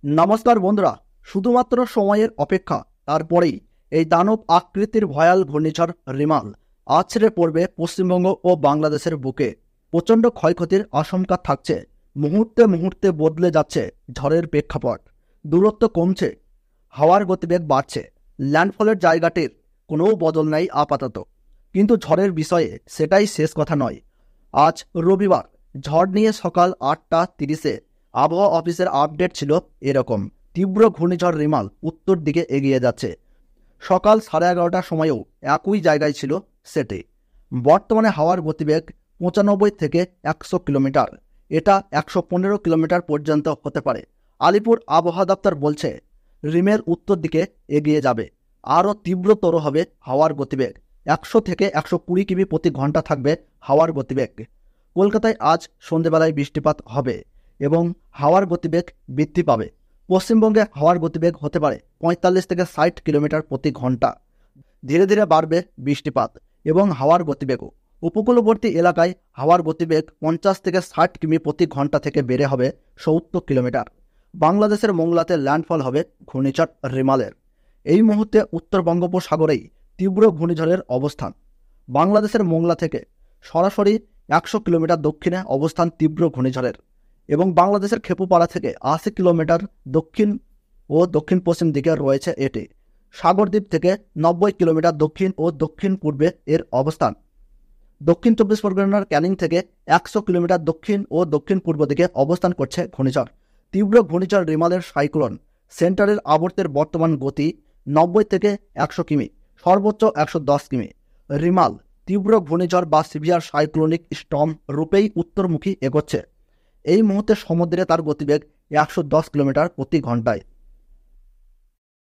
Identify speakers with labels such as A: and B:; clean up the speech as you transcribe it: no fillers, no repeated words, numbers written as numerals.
A: নমস্কার বন্ধুরা, শুধুমাত্র সময়ের অপেক্ষা। তারপরেই এই দানব আকৃতির ভয়াল ঘূর্ণিঝড় রিমাল আছড়ে পড়বে পশ্চিমবঙ্গ ও বাংলাদেশের বুকে। প্রচণ্ড ক্ষয়ক্ষতির আশঙ্কা থাকছে। মুহূর্তে মুহূর্তে বদলে যাচ্ছে ঝড়ের প্রেক্ষাপট। দূরত্ব কমছে, হাওয়ার গতিবেগ বাড়ছে। ল্যান্ডফলের জায়গাটির কোনো বদল নেই আপাতত, কিন্তু ঝড়ের বিষয়ে সেটাই শেষ কথা নয়। আজ রবিবার ঝড় নিয়ে সকাল 8:30-এ আবহাওয়া অফিসের আপডেট ছিল এরকম: তীব্র ঘূর্ণিঝড় রিমাল উত্তর দিকে এগিয়ে যাচ্ছে। সকাল 11:30টার সময়েও একই জায়গায় ছিল সেটি। বর্তমানে হাওয়ার গতিবেগ 95 থেকে 100 কিলোমিটার। এটা 115 কিলোমিটার পর্যন্ত হতে পারে। আলিপুর আবহাওয়া দপ্তর বলছে রিমের উত্তর দিকে এগিয়ে যাবে। আরও তীব্রতর হবে হাওয়ার গতিবেগ। 100 থেকে 120 কিমি প্রতি ঘন্টা থাকবে হাওয়ার গতিবেগ। কলকাতায় আজ সন্ধেবেলায় বৃষ্টিপাত হবে এবং হাওয়ার গতিবেগ বৃদ্ধি পাবে। পশ্চিমবঙ্গে হাওয়ার গতিবেগ হতে পারে 45 থেকে 60 কিলোমিটার প্রতি ঘন্টা। ধীরে ধীরে বাড়বে বৃষ্টিপাত এবং হাওয়ার গতিবেগও। উপকূলবর্তী এলাকায় হাওয়ার গতিবেগ 50 থেকে 60 কিমি প্রতি ঘন্টা থেকে বেড়ে হবে 70 কিলোমিটার। বাংলাদেশের মোংলাতে ল্যান্ডফল হবে ঘূর্ণিঝড় রিমালের। এই মুহূর্তে উত্তর বঙ্গোপসাগরেই তীব্র ঘূর্ণিঝড়ের অবস্থান। বাংলাদেশের মোংলা থেকে সরাসরি 100 কিলোমিটার দক্ষিণে অবস্থান তীব্র ঘূর্ণিঝড়ের এবং বাংলাদেশের খেপুপাড়া থেকে 80 কিলোমিটার দক্ষিণ ও দক্ষিণ পশ্চিম দিকে রয়েছে এটি। সাগরদ্বীপ থেকে 90 কিলোমিটার দক্ষিণ ও দক্ষিণ পূর্বে এর অবস্থান। দক্ষিণ 24 পরগনার ক্যানিং থেকে 100 কিলোমিটার দক্ষিণ ও দক্ষিণ পূর্ব দিকে অবস্থান করছে ঘূর্ণিঝড়। তীব্র ঘূর্ণিঝড় রিমালের সাইক্লোন সেন্টারের আবর্তের বর্তমান গতি 90 থেকে 100 কিমি, সর্বোচ্চ 110 কিমি। রিমাল তীব্র ঘূর্ণিঝড় বা সিভিয়ার সাইক্লোনিক স্টর্ম রূপেই উত্তরমুখী এগোচ্ছে। এই মুহূর্তে সমুদ্রে তার গতিবেগ 110 কিলোমিটার প্রতি ঘন্টায়।